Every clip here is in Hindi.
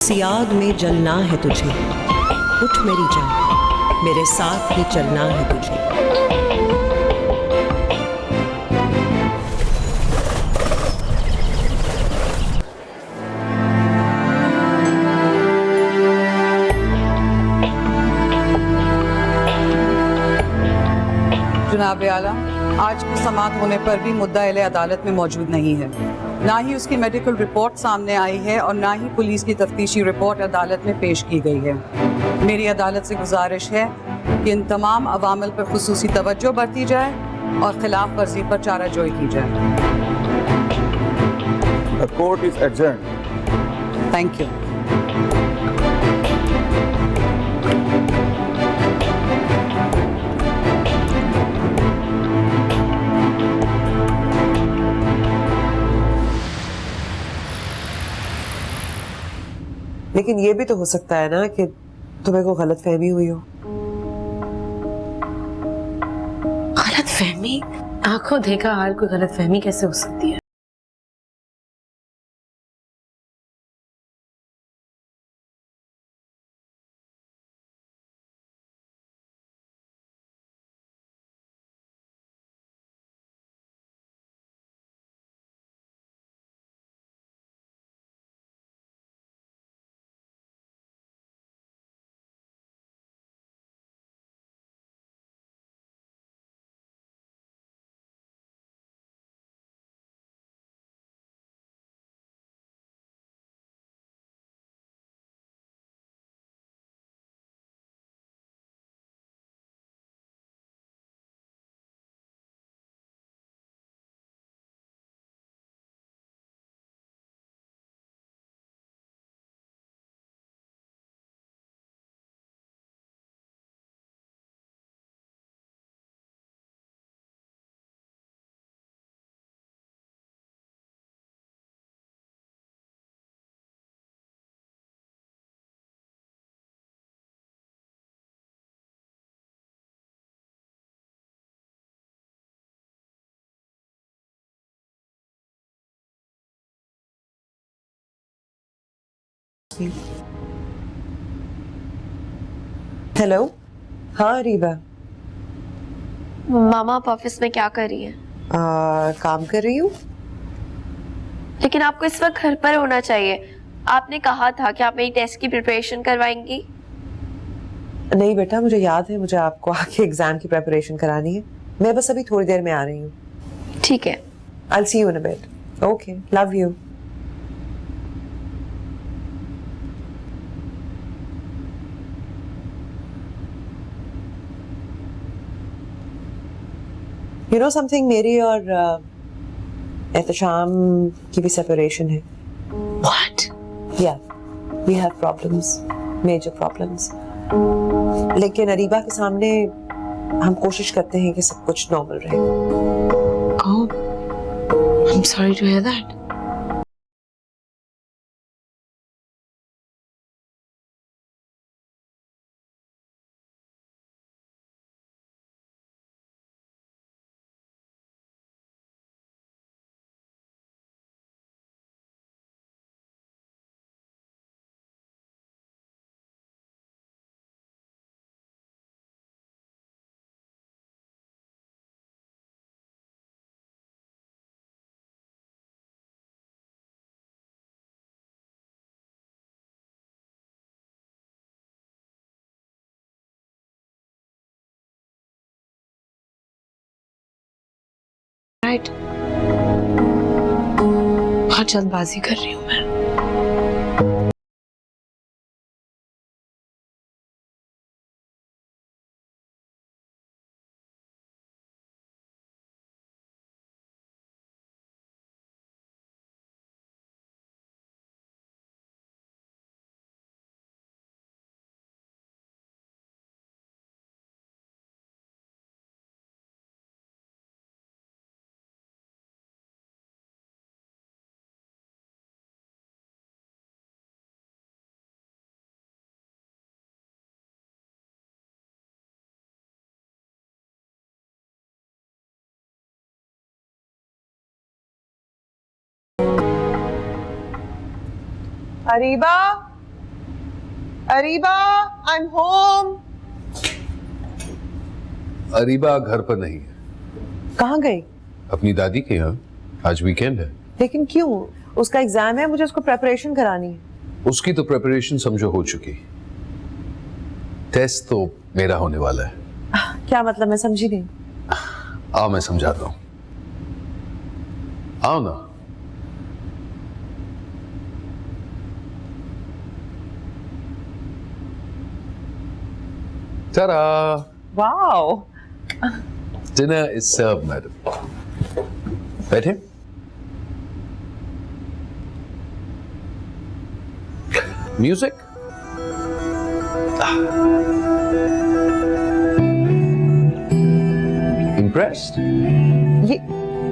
सियाद में जलना है तुझे, उठ मेरी जान, मेरे साथ ही चलना है तुझे। जनाब आला, आज की समाअत होने पर भी मुद्दा इले अदालत में मौजूद नहीं है। ना ही उसकी मेडिकल रिपोर्ट सामने आई है और ना ही पुलिस की तफ्तीशी रिपोर्ट अदालत में पेश की गई है। मेरी अदालत से गुजारिश है कि इन तमाम अवामिल पर खुसूसी तवज्जो बरती जाए और खिलाफ वर्जी पर चाराजोई की जाए। The court is adjourned. Thank you. लेकिन ये भी तो हो सकता है ना कि तुम्हें को गलत फहमी हुई हो। गलत फहमी? आंखों देखा हाल कोई गलत फहमी कैसे हो सकती है? हेलो, हाँ रीबा। मामा आप ऑफिस में क्या कर रही हैं? काम कर रही हूँ। लेकिन आपको इस वक्त घर पर होना चाहिए। आपने कहा था कि आप मेरी टेस्ट की प्रिपरेशन करवाएंगी। नहीं बेटा, मुझे याद है, मुझे आपको आके एग्जाम की प्रिपरेशन करानी है। मैं बस अभी थोड़ी देर में आ रही हूँ। ठीक है। I'll see you in a bit. Okay, love you. You know something, मेरी और एहतशाम की भी सेपरेशन है। What? Yeah, we have problems, major problems. लेकिन अरीबा के सामने हम कोशिश करते हैं कि सब कुछ नॉर्मल रहे। Oh, I'm sorry to hear that. Right. बहुत जल्दबाजी कर रही हूँ मैं। Areeba, Areeba, I'm home. अरीबा घर पर नहीं है, कहाँ गई? अपनी दादी के यहाँ। आज वीकेंड है। लेकिन क्यों? उसका एग्जाम है, मुझे उसको प्रेपरेशन करानी है। उसकी तो प्रिपरेशन समझो हो चुकी, टेस्ट तो मेरा होने वाला है। क्या मतलब? मैं समझी नहीं। आओ मैं समझाता हूं, आओ ना। Ta-da! Wow, Dinner is served, madam. बैठे। Music? Impressed?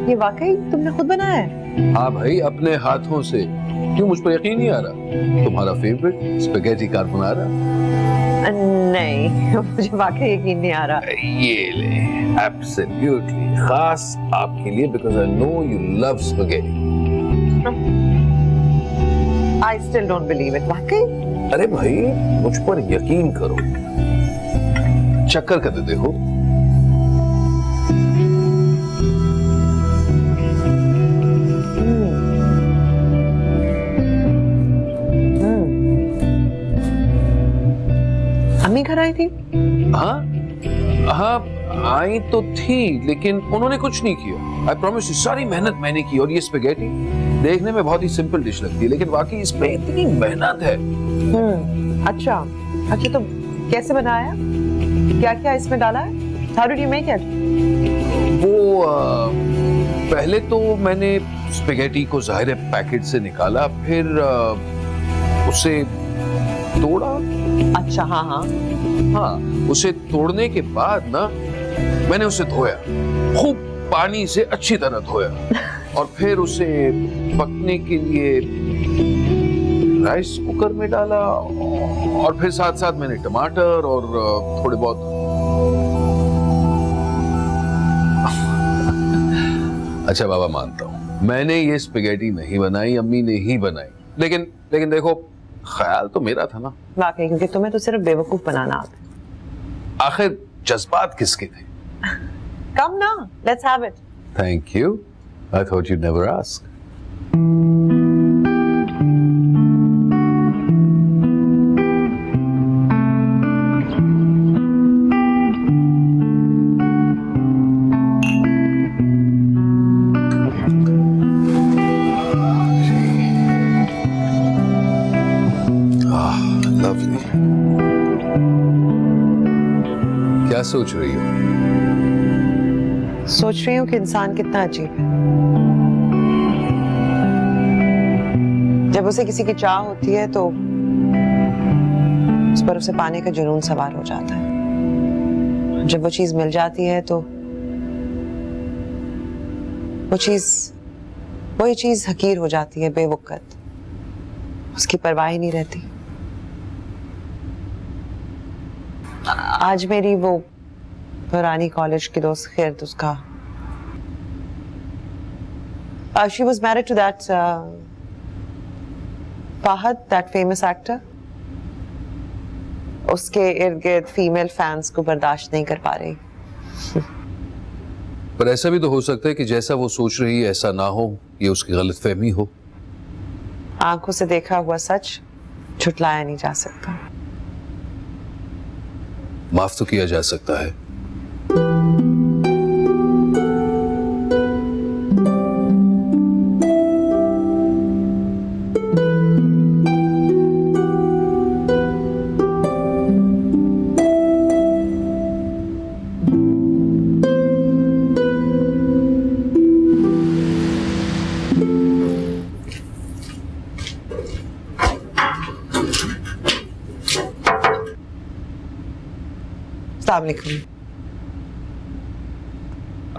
ये वाकई तुमने खुद बनाया है? हाँ भाई, अपने हाथों से। क्यों मुझ पर यकीन नहीं आ रहा? तुम्हारा फेवरेट स्पेगेटी कार्बोनारा? नहीं, मुझे वाकई यकीन नहीं आ रहा। ये ले, एब्सोल्युटली खास आपके लिए, because I know you love spaghetti. I still don't believe it. वाकई? अरे भाई, मुझ पर यकीन करो। चक्कर करके देखो। अम्मी घर आई थी? हाँ हाँ, आई तो थी, लेकिन उन्होंने कुछ नहीं किया। आई प्रॉमिस यू, सारी मेहनत मैंने की। और ये स्पेगेटी देखने में बहुत ही सिंपल डिश लगती है, लेकिन वाकई इसमें इतनी मेहनत है। अच्छा अच्छा, तो कैसे बनाया? क्या क्या इसमें डाला है? How did you make it? वो पहले तो मैंने स्पेगेटी को जाहिर है पैकेट से निकाला, फिर उसे तोड़ा। अच्छा, हाँ हाँ हाँ, उसे तोड़ने के बाद ना मैंने उसे धोया, खूब पानी से अच्छी तरह धोया, और फिर उसे पकने के लिए राइस कुकर में डाला, और फिर साथ साथ मैंने टमाटर और थोड़े बहुत अच्छा बाबा, मानता हूँ मैंने ये स्पेगेटी नहीं बनाई, अम्मी ने ही बनाई, लेकिन देखो, ख्याल तो मेरा था ना। वाकई, क्योंकि तुम्हें तो सिर्फ बेवकूफ बनाना आता है। आखिर जज्बात किसके थे? कम ना, let's have it. Thank you, I thought you'd never ask. Lovely. क्या सोच रही हो? सोच रही हूँ कि इंसान कितना अजीब है। जब उसे किसी की चाह होती है तो उस पर उसे पाने का जुनून सवार हो जाता है। जब वो चीज मिल जाती है तो वही चीज हकीर हो जाती है, बेवकत, उसकी परवाह ही नहीं रहती। आज मेरी वो पुरानी कॉलेज की दोस्त खैरत, उसका she was married to that Fahad, that famous actor. उसके इर्द गिर्द फीमेल फैंस को बर्दाश्त नहीं कर पा रही। पर ऐसा भी तो हो सकता है कि जैसा वो सोच रही है ऐसा ना हो, ये उसकी गलतफहमी हो। आंखों से देखा हुआ सच झुटलाया नहीं जा सकता। माफ तो किया जा सकता है। अस्सलाम वालेकुम।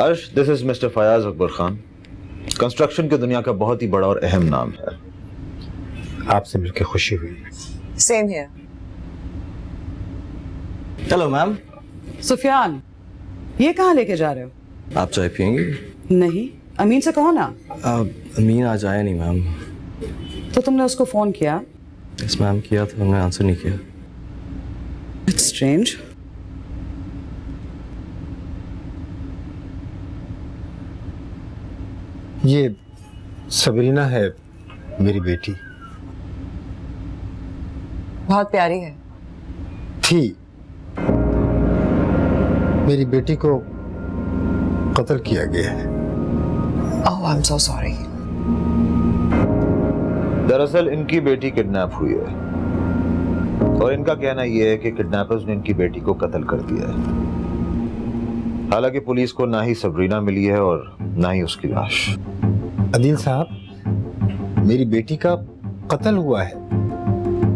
Arsh, this is mister Fayaz Akbar Khan. Construction की दुनिया का बहुत ही बड़ा और अहम नाम है। आपसे मिलकर खुशी हुई। Same here. Hello ma'am. Sufiyan, ये कहाँ लेके जा रहे हो? आप चाय पियेंगे? नहीं, अमीन से कहो ना। अमीन आज आया नहीं मैम। तो तुमने उसको फोन किया? यस मैम, किया था, उन्होंने आंसर नहीं किया। It's strange. ये सबरीना है, मेरी बेटी बहुत प्यारी है। थी। मेरी बेटी को कत्ल किया गया है। Oh, I'm so sorry. दरअसल इनकी बेटी किडनैप हुई है और इनका कहना यह है कि किडनैपर्स ने इनकी बेटी को कत्ल कर दिया है। हालांकि पुलिस को ना ही सबरीना मिली है और ना ही उसकी लाश। अदील साहब, मेरी बेटी का कत्ल हुआ है।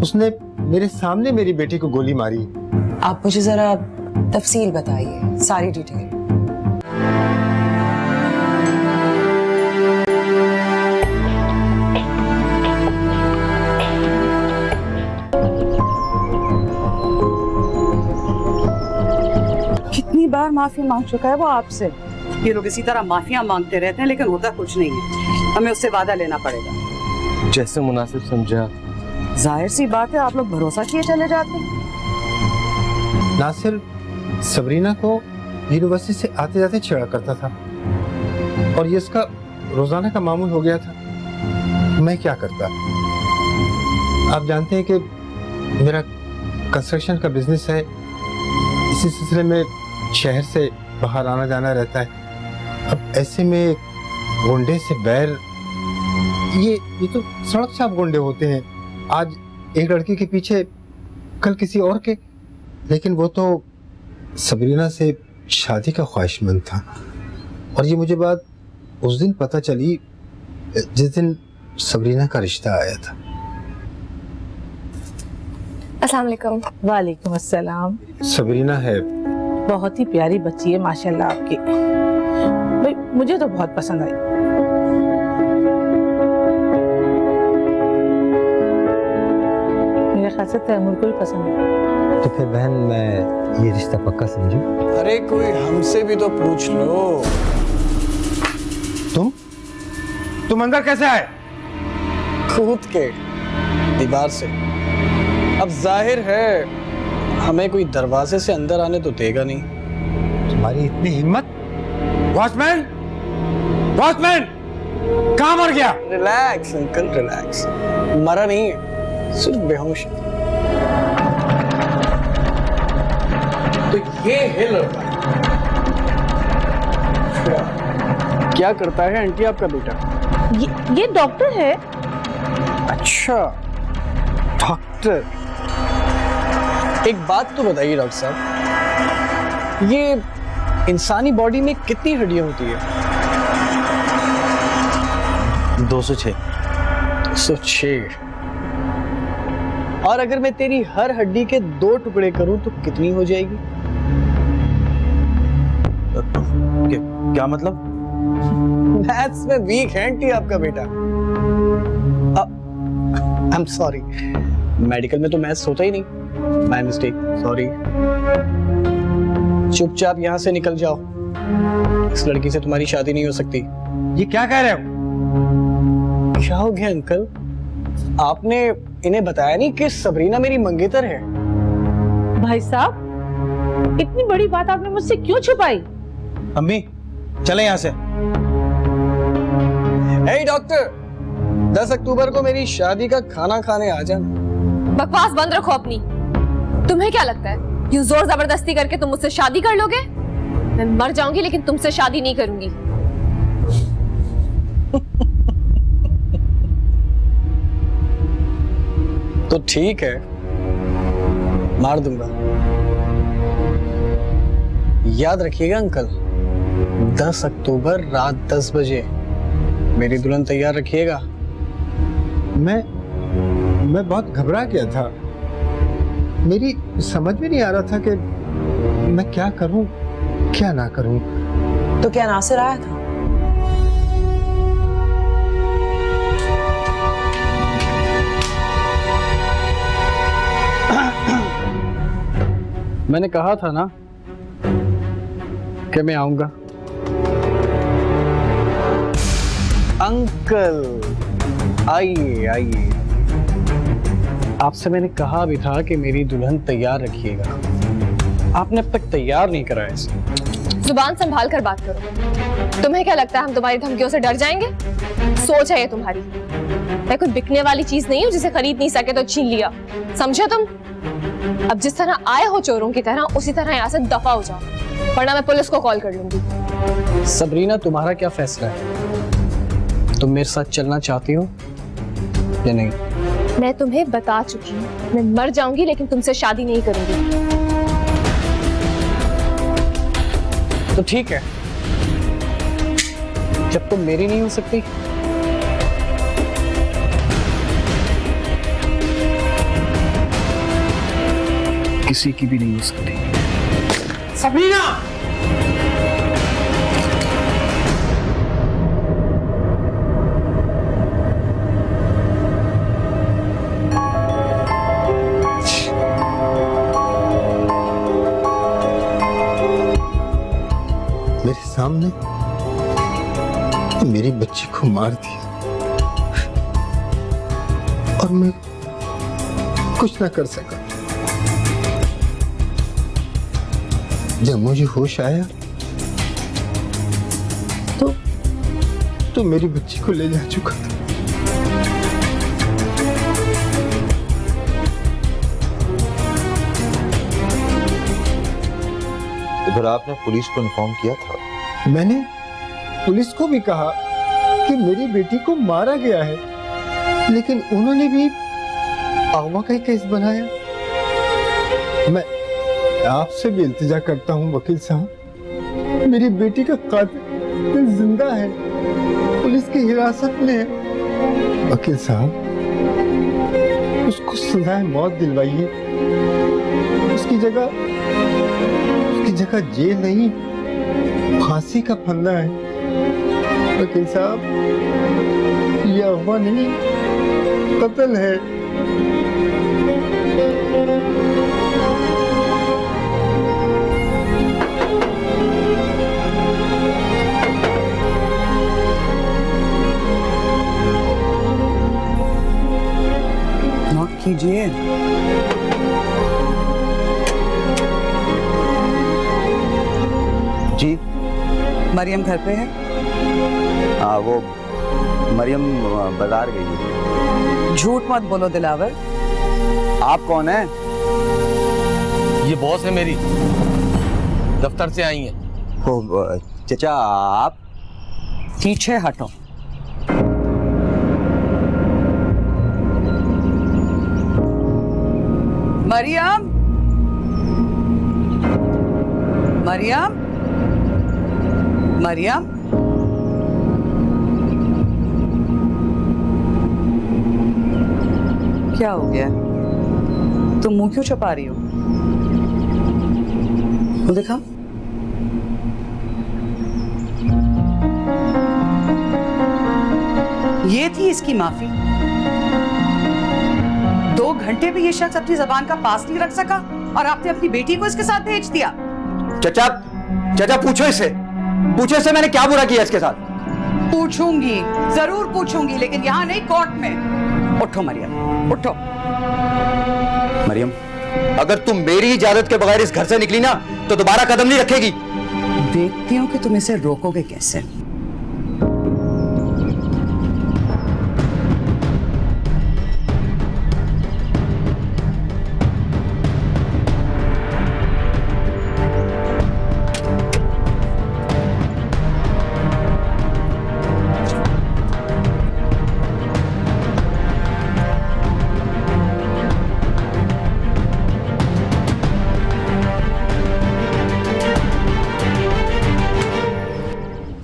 उसने मेरे सामने मेरी बेटी को गोली मारी। आप मुझे जरा तफसील बताइए, सारी डिटेल। कितनी बार माफी मांग चुका है वो आपसे। ये लोग इसी तरह माफिया मांगते रहते हैं लेकिन होता कुछ नहीं है। हमें उससे वादा लेना पड़ेगा। जैसे मुनासिब समझा। जाहिर सी बात है, आप लोग भरोसा किए चले जाते हैं। नासिर सबरीना को यूनिवर्सिटी से आते जाते छेड़ा करता था और ये इसका रोजाना का मामूल हो गया था। मैं क्या करता? आप जानते हैं कि मेरा कंस्ट्रक्शन का बिजनेस है। इसी सिलसिले में शहर से बाहर आना जाना रहता है। अब ऐसे में गुंडे से बैर, ये तो सड़क छाप गुंडे होते हैं। आज एक लड़की के पीछे, कल किसी और के। लेकिन वो तो सबरीना से शादी का ख्वाहिशमंद था और ये मुझे बात उस दिन पता चली जिस दिन सबरीना का रिश्ता आया था। अस्सलाम वालेकुम। वालेकुम अस्सलाम। सबरीना है, बहुत ही प्यारी बच्ची है माशाल्लाह आपकी। भाई मुझे तो बहुत पसंद आई। मेरे ख्याल से तैमूर को भी पसंद है। तो फिर बहन मैं ये रिश्ता पक्का समझूं? अरे कोई हमसे भी तो पूछ लो। तुम अंदर कैसे आए? कूद के दीवार से। अब जाहिर है हमें कोई दरवाजे से अंदर आने तो देगा नहीं। तुम्हारी इतनी हिम्मत? वॉचमैन, वॉचमैन, कहाँ मर गया? Relax uncle, relax. मरा नहीं है, सिर्फ बेहोश है। तो ये है लड़का। क्या करता है आंटी आपका बेटा? ये डॉक्टर है। अच्छा, डॉक्टर। एक बात तो बताइए डॉक्टर साहब, ये इंसानी बॉडी में कितनी हड्डियां होती है? 206। 206। और अगर मैं तेरी हर हड्डी के 2 टुकड़े करूं तो कितनी हो जाएगी? क्या मतलब? मैथ्स में वीक है आंटी आपका बेटा। आई एम सॉरी, मेडिकल में तो मैथ्स होता ही नहीं। My mistake, sorry. चुपचाप यहाँ से निकल जाओ। इस लड़की से तुम्हारी शादी नहीं हो सकती। ये क्या कह रहे हो? क्या हो गया अंकल? आपने इन्हें बताया नहीं कि सबरीना मेरी मंगेतर है? भाई साहब, इतनी बड़ी बात आपने मुझसे क्यों छुपाई? अम्मी चले यहाँ से। हे डॉक्टर, 10 अक्टूबर को मेरी शादी का खाना खाने आ जाना। बकवास बंद रखो अपनी। तुम्हें क्या लगता है यूं जोर जबरदस्ती करके तुम मुझसे शादी कर लोगे? मैं मर जाऊंगी लेकिन तुमसे शादी नहीं करूंगी। तो ठीक है, मार दूंगा। याद रखिएगा अंकल, 10 अक्टूबर रात 10 बजे मेरी दुल्हन तैयार रखिएगा। मैं बहुत घबरा गया था। मेरी समझ में नहीं आ रहा था कि मैं क्या करूं, क्या ना करूं। तो क्या नासिर आया था? मैंने कहा था ना कि मैं आऊंगा। अंकल आइए आइए आपसे मैंने कहा भी था कि मेरी दुल्हन तैयार रखिएगा, आपने अब तक तैयार नहीं कराया इसे। जुबान संभाल कर बात करो। तुम्हें क्या लगता है हम तुम्हारी धमकियों से डर जाएंगे? सोच है ये तुम्हारी। मैं कोई बिकने वाली चीज नहीं हूँ जिसे खरीद नहीं सके तो छीन लिया, समझे तुम? अब जिस तरह आए हो चोरों की तरह, उसी तरह यहाँ से दफा हो जाओ, वरना मैं पुलिस को कॉल कर लूंगी। सबरीना, तुम्हारा क्या फैसला है? तुम मेरे साथ चलना चाहती हो या नहीं? मैं तुम्हें बता चुकी हूँ, मैं मर जाऊंगी लेकिन तुमसे शादी नहीं करूंगी। तो ठीक है, जब तुम मेरी नहीं हो सकती किसी की भी नहीं हो सकती। सबरीना, मेरे सामने मेरी बच्ची को मार दिया और मैं कुछ ना कर सका। जब मुझे होश आया तो मेरी बच्ची को ले जा चुका था। फिर आपने पुलिस को इन्फॉर्म किया था? मैंने पुलिस को भी कहा कि मेरी बेटी को मारा गया है, लेकिन उन्होंने भी अगवा का ही केस बनाया। मैं आपसे भी इल्तिजा करता हूं वकील साहब, मेरी बेटी का कातिल जिंदा है, पुलिस की हिरासत में है। वकील साहब, उसको सजाए मौत दिलवाइए। उसकी जगह जेल नहीं, फांसी का फंदा है। वकील साहब, ये अगवा नहीं, कत्ल है। नोट कीजिए। जी, मरियम घर पे है? हाँ, वो मरियम बाजार गई है। झूठ मत बोलो दिलावर। आप कौन है? ये बॉस है मेरी, दफ्तर से आई हैं। ओ चचा, आप? पीछे हटो। मरियम, मरियम, मरियम, क्या हो गया? तुम मुंह क्यों छुपा रही हो? वो देखा, ये थी इसकी माफी। 2 घंटे भी ये शख्स अपनी जबान का पास नहीं रख सका और आपने अपनी बेटी को इसके साथ भेज दिया। चचा, चचा पूछो इससे मैंने क्या बुरा किया इसके साथ? पूछूंगी, जरूर पूछूंगी, लेकिन यहाँ नहीं, कोर्ट में। उठो मरियम, उठो। मरियम, अगर तुम मेरी इजाजत के बगैर इस घर से निकली ना तो दोबारा कदम नहीं रखेगी। देखती हूँ कि तुम इसे रोकोगे कैसे।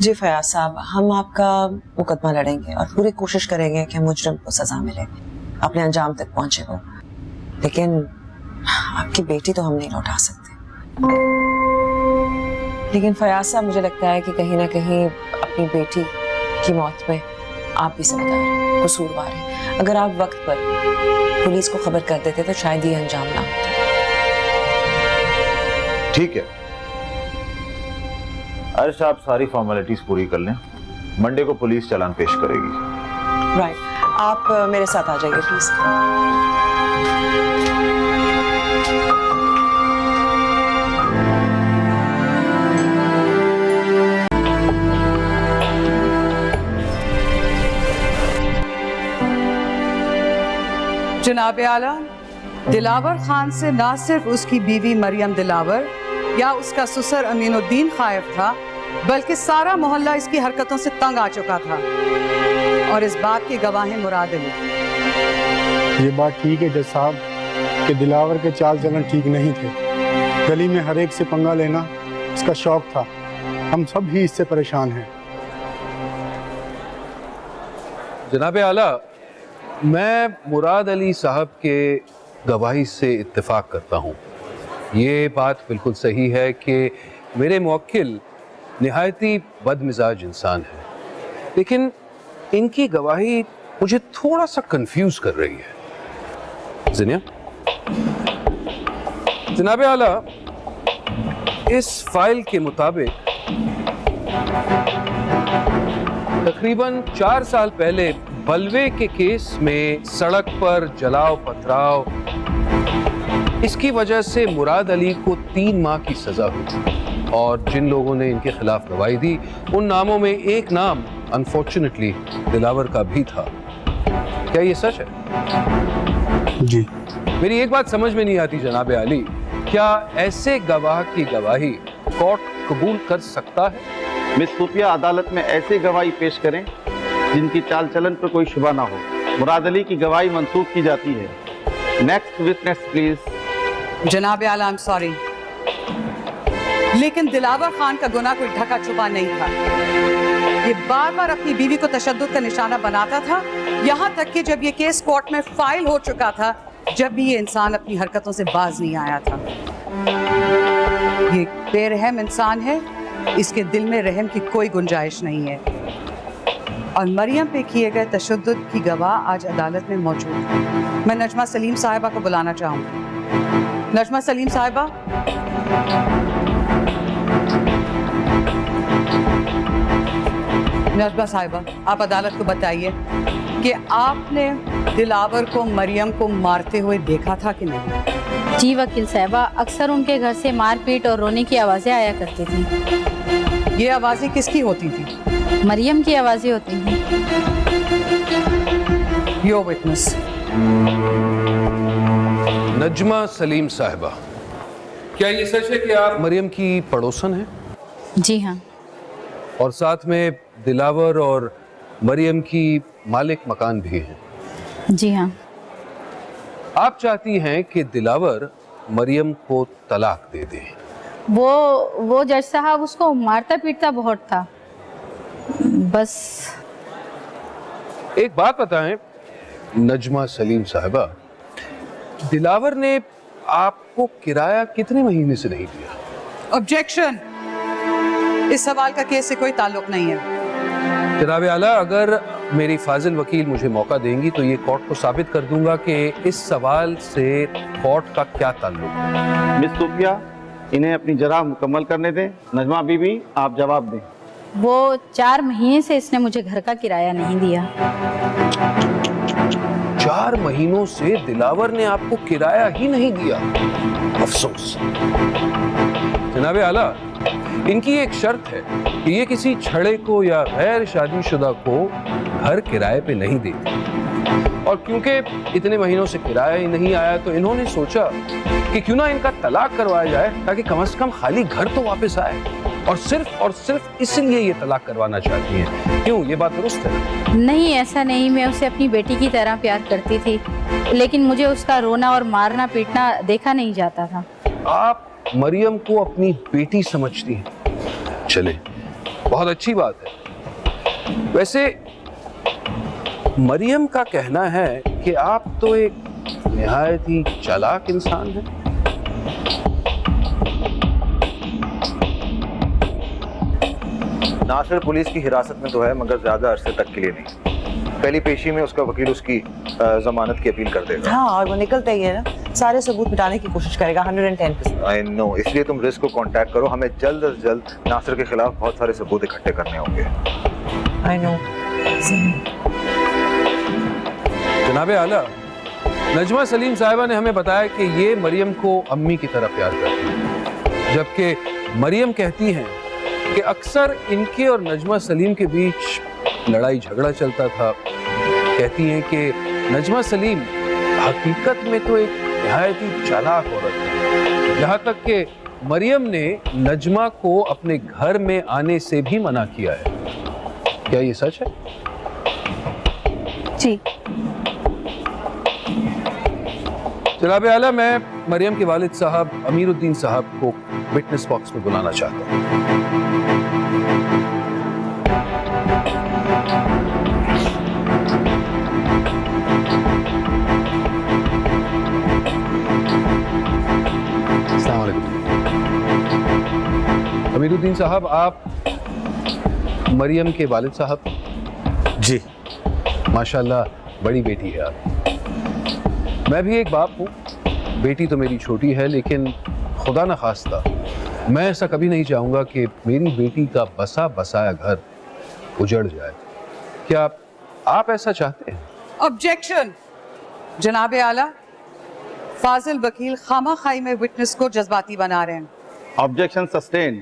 जी फयाज साहब, हम आपका मुकदमा लड़ेंगे और पूरी कोशिश करेंगे कि मुजरिम को सजा मिले, अपने अंजाम तक पहुंचे वो। लेकिन आपकी बेटी तो हम नहीं लौटा सकते। लेकिन फयाज साहब, मुझे लगता है कि कहीं ना कहीं अपनी बेटी की मौत में आप भी जिम्मेदार हैं, कसूरवार हैं। अगर आप वक्त पर पुलिस को खबर कर देते तो शायद ये अंजाम ना होता। ठीक है, अर्श आप सारी फॉर्मेलिटीज पूरी कर लें, मंडे को पुलिस चालान पेश करेगी। राइट, आप मेरे साथ आ जाइए प्लीज। जनाब आला, दिलावर खान से ना सिर्फ उसकी बीवी मरियम दिलावर या उसका ससुर अमीनुद्दीन खायफ था, बल्कि सारा मोहल्ला इसकी हरकतों से तंग आ चुका था और इस बात की गवाह है मुराद अली। ये बात ठीक है जज साहब कि दिलावर के चाल चलन ठीक नहीं थे। गली में हर एक से पंगा लेना इसका शौक था। हम सब ही इससे परेशान हैं। जनाब आला, मैं मुराद अली साहब के गवाही से इत्तेफाक करता हूँ। ये बात बिल्कुल सही है कि मेरे मुवक्किल निहायती बदमिजाज इंसान है, लेकिन इनकी गवाही मुझे थोड़ा सा कंफ्यूज कर रही है। जिनिया, जनाब आला, इस फाइल के मुताबिक तकरीबन 4 साल पहले बलवे के केस में सड़क पर जलाओ पथराव, इसकी वजह से मुराद अली को 3 माह की सजा हुई और जिन लोगों ने इनके खिलाफ गवाही दी उन नामों में एक नाम अनफॉर्चुनेटली दिलावर का भी था। क्या ये सच है? जी। मेरी एक बात समझ में नहीं आती जनाब अली, क्या ऐसे गवाह की गवाही कोर्ट कबूल कर सकता है? मिस सूफिया, अदालत में ऐसी गवाही पेश करें जिनकी चाल चलन पर कोई शुबा ना हो। मुराद अली की गवाही मंसूख की जाती है। Next witness please. जनाब आला, आई एम सॉरी, लेकिन दिलावर खान का गुनाह कोई ढका छुपा नहीं था। ये बार बार अपनी बीवी को तशद्दुद का निशाना बनाता था, यहाँ तक कि जब ये केस कोर्ट में फाइल हो चुका था, जब भी ये इंसान अपनी हरकतों से बाज नहीं आया था। ये बेरहम इंसान है, इसके दिल में रहम की कोई गुंजाइश नहीं है। और मरियम पे किए गए तशद्दुद की गवाह आज अदालत में मौजूद है। मैं नजमा सलीम साहिबा को बुलाना चाहूँगी। नजमा सलीम साहिबा। नजमा साहिबा, आप अदालत को बताइए कि आपने दिलावर को मरियम को मारते हुए देखा था कि नहीं? जी वकील साहिबा, अक्सर उनके घर से मारपीट और रोने की आवाज़ें आया करती थी। ये आवाज़ें किसकी होती थी? मरियम की आवाज़ें होती थी। Your witness. नजमा सलीम साहिबा, क्या ये सच है कि आप मरियम की पड़ोसन हैं? जी हाँ। और साथ में दिलावर और मरियम की मालिक मकान भी हैं? जी हाँ। आप चाहती हैं कि दिलावर मरियम को तलाक दे दे? वो जज साहब उसको मारता पीटता बहुत था। बस एक बात बताएं नजमा सलीम साहिबा, दिलावर ने आपको किराया कितने महीने से नहीं दिया? ऑब्जेक्शन, इस सवाल का केस से कोई ताल्लुक नहीं है। जनाब आला, अगर मेरी फाजिल वकील मुझे मौका देंगी तो ये कोर्ट को साबित कर दूंगा कि इस सवाल से कोर्ट का क्या ताल्लुक है। मिस सूफिया, इन्हें अपनी जरा मुकम्मल करने दें। नजमा बीबी, आप जवाब दें। वो 4 महीने से इसने मुझे घर का किराया नहीं दिया। 4 महीनों से दिलावर ने आपको किराया ही नहीं दिया? अफसोस। जनाब आला, इनकी एक शर्त है कि ये किसी छड़े को या गैर शादीशुदा को घर किराए पे नहीं देती, और क्योंकि इतने महीनों से किराया ही नहीं आया तो इन्होंने सोचा कि क्यों ना इनका तलाक करवाया जाए ताकि कम से कम खाली घर तो वापस आए, और सिर्फ इसलिए ये तलाक करवाना चाहती हैं। क्यों, ये बात दुरुस्त है? नहीं, ऐसा नहीं। मैं उसे अपनी बेटी की तरह प्यार करती थी, लेकिन मुझे उसका रोना और मारना पीटना देखा नहीं जाता था। आप मरियम को अपनी बेटी समझती हैं? चले, बहुत अच्छी बात है। वैसे मरियम का कहना है कि आप तो एक निहायत ही चालाक इंसान हैं। नासिर पुलिस की हिरासत में तो है, मगर ज्यादा अरसे तक के लिए नहीं। पहली पेशी में उसका वकील उसकी जमानत की अपील कर देगा। हाँ, और वो निकलता ही है ना, सारे सबूत मिटाने की कोशिश करेगा 110%। आई नो, इसलिए तुम रिस्क को कांटेक्ट करो। हमें जल्द से जल्द नासिर के खिलाफ बहुत सारे सबूत इकट्ठे करने होंगे। I know. जनाबे आला, नजमा सलीम साहिबा ने हमें बताया कि ये मरियम को अम्मी की तरह प्यार करती है, जबकि मरियम कहती हैं कि अक्सर इनके और नजमा सलीम के बीच लड़ाई झगड़ा चलता था। कहती हैं कि नजमा सलीम हकीकत में तो एक निहायत ही चालाक औरत है, यहाँ तक कि मरियम ने नजमा को अपने घर में आने से भी मना किया है। क्या ये सच है? जी। जनाब आला, मैं मरियम के वालिद साहब अमीरुद्दीन साहब को विटनेस बॉक्स में बुलाना चाहता हूँ। अस्सलाम वालेकुम। अमीरुद्दीन साहब, आप मरियम के वालिद साहब? जी। माशाल्लाह, बड़ी बेटी है आप। मैं भी एक बाप हूँ, बेटी तो मेरी छोटी है, लेकिन खुदा न खास्ता मैं ऐसा कभी नहीं चाहूँगा कि मेरी बेटी का बसा बसाया घर उजड़ जाए। क्या आप ऐसा चाहते हैं? ऑब्जेक्शन। जनाब आला, फाजिल वकील खामा खाई में विटनेस को जज्बाती बना रहे हैं। Objection sustain.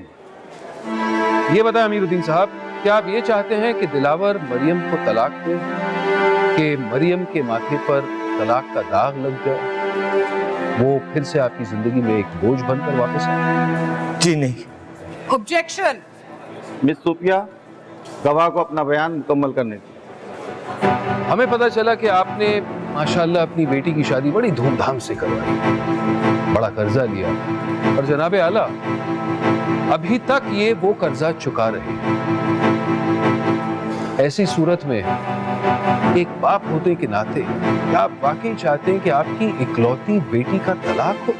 ये बताएं अमीरुद्दीन साहब, क्या आप ये चाहते हैं कि दिलावर मरियम को तलाक दे, कि मरियम के माथे पर तलाक का दाग लग जाए, वो फिर से आपकी जिंदगी में एक बोझ बनकर वापस आए? जी नहीं। ऑब्जेक्शन। मिस सूफिया, गवाह को अपना बयान मुकम्मल करने दीजिए। हमें पता चला कि आपने माशाल्लाह अपनी बेटी की शादी बड़ी धूमधाम से करवाई, बड़ा कर्जा लिया, और जनाब आला अभी तक ये वो कर्जा चुका रहे हैं। ऐसी सूरत में एक बाप होने के नाते क्या आप वाकई चाहते हैं कि आपकी इकलौती बेटी का तलाक हो?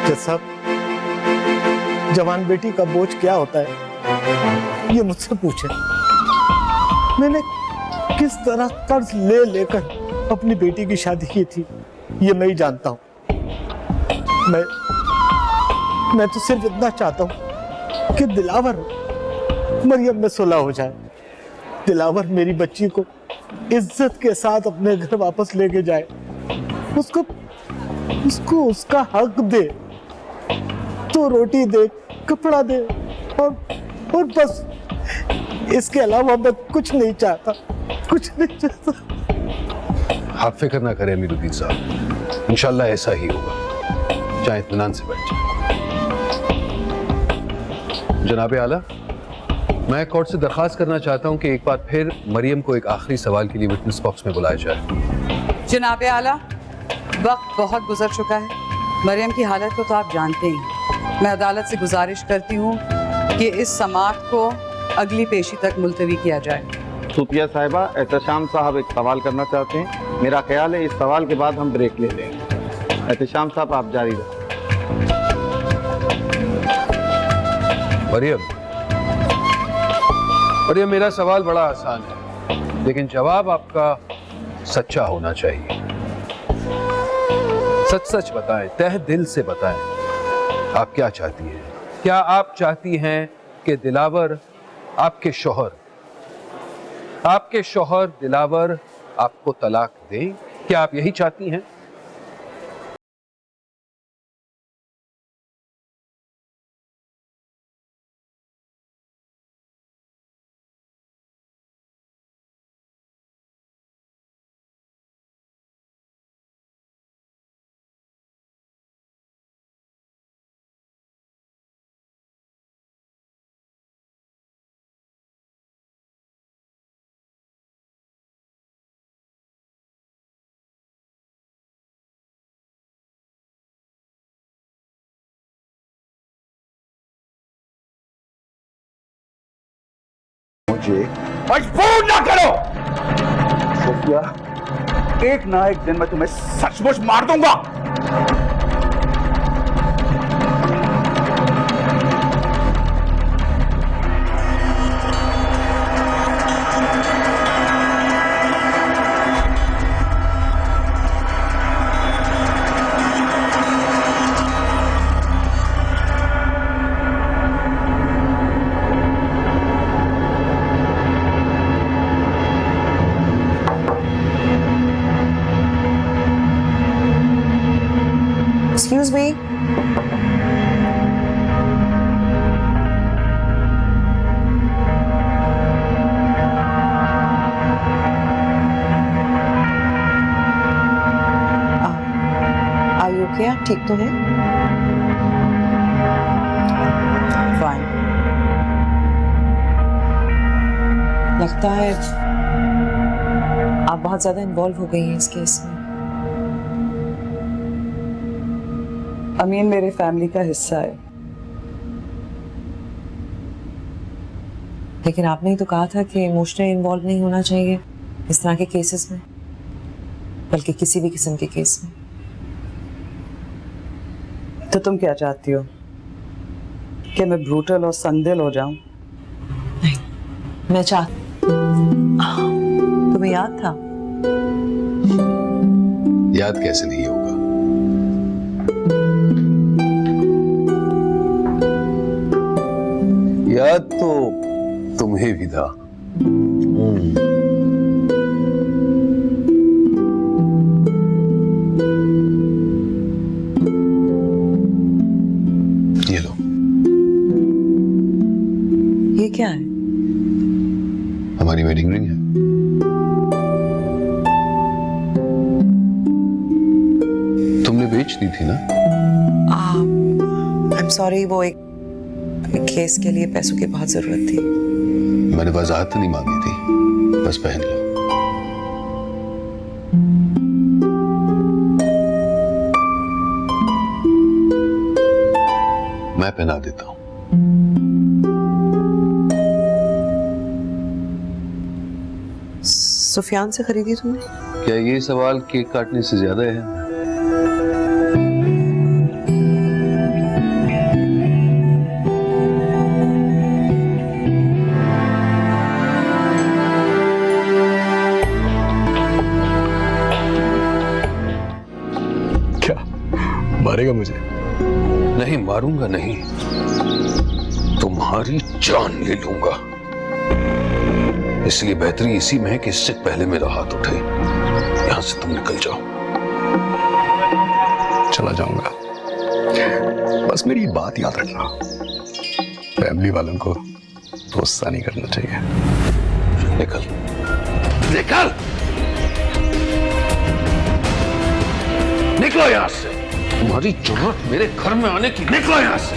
जज साहब, जवान बेटी का बोझ क्या होता है ये मुझसे पूछे। मैंने किस तरह कर्ज ले लेकर अपनी बेटी की शादी की थी ये मैं ही जानता हूं। मैं तो सिर्फ इतना चाहता हूं कि दिलावर मरियम में सुलह हो जाए, दिलावर मेरी बच्ची को इज्जत के साथ अपने घर वापस लेके जाए, उसको उसका हक दे, तो रोटी दे, कपड़ा दे, और बस इसके अलावा मैं कुछ नहीं चाहता, कुछ नहीं चाहता। आप फिक्र ना करें अमीरुद्दीन साहब, इंशाल्लाह ऐसा ही होगा। चाहे इत्मीनान से बैठ जाए। जनाब आला, मैं कोर्ट से दरखास्त करना चाहता हूं कि एक बार फिर मरियम को एक आखिरी सवाल के लिए विटनेस बॉक्स में बुलाया जाए। जनाब आला, वक्त बहुत गुजर चुका है। मरियम की हालत को तो आप जानते ही। मैं अदालत से गुजारिश करती हूँ कि इस समाअत को अगली पेशी तक मुलतवी किया जाए। सूफिया साहिबा, एहतशाम साहब एक सवाल करना चाहते हैं। मेरा ख्याल है इस सवाल के बाद हम ब्रेक ले लेंगे। एहतशाम साहब, आप जारी रखें। मरियम, मेरा सवाल बड़ा आसान है, लेकिन जवाब आपका सच्चा होना चाहिए। सच सच बताएं, तह दिल से बताएं, आप क्या चाहती हैं? क्या आप चाहती हैं कि दिलावर आपके शौहर दिलावर आपको तलाक दें? क्या आप यही चाहती हैं? मुझे मजबूर ना करो सोफिया, एक ना एक दिन मैं तुम्हें सचमुच मार दूंगा। Excuse me. Are you okay? आप ठीक तो हैं? फाइन। लगता है आप बहुत ज्यादा इन्वॉल्व हो गई हैं इस केस में। अमीन मेरे फैमिली का हिस्सा है। लेकिन आपने ही तो कहा था कि इमोशनली इन्वॉल्व नहीं होना चाहिए इस तरह के केसेस में, बल्कि किसी भी किस्म के केस में। तो तुम क्या चाहती हो कि मैं ब्रूटल और संदिल हो जाऊं? नहीं, मैं तुम्हें याद था? याद कैसे नहीं होगा? याद तो तुम्हें भी था। ये लो। ये क्या है? हमारी वेडिंग रिंग है। तुमने बेच दी थी ना? आई एम सॉरी, वो एक केस के लिए पैसों की बहुत जरूरत थी। मैंने वजाहत नहीं मांगी थी, बस पहन लो। मैं पहना देता हूं। सुफियान से खरीदी तुमने? क्या ये सवाल केक काटने से ज्यादा है? मारेगा मुझे? नहीं मारूंगा नहीं, तुम्हारी जान ले लूंगा। इसलिए बेहतरी इसी में है कि इससे पहले मेरा हाथ उठे। यहां से तुम निकल जाओ। चला जाऊंगा, बस मेरी बात याद रखना, फैमिली वालों को गुस्सा नहीं करना चाहिए। निकल निकल निकलो यहां से। तुम्हारी जरूरत मेरे घर में आने की। निकलो यहां से।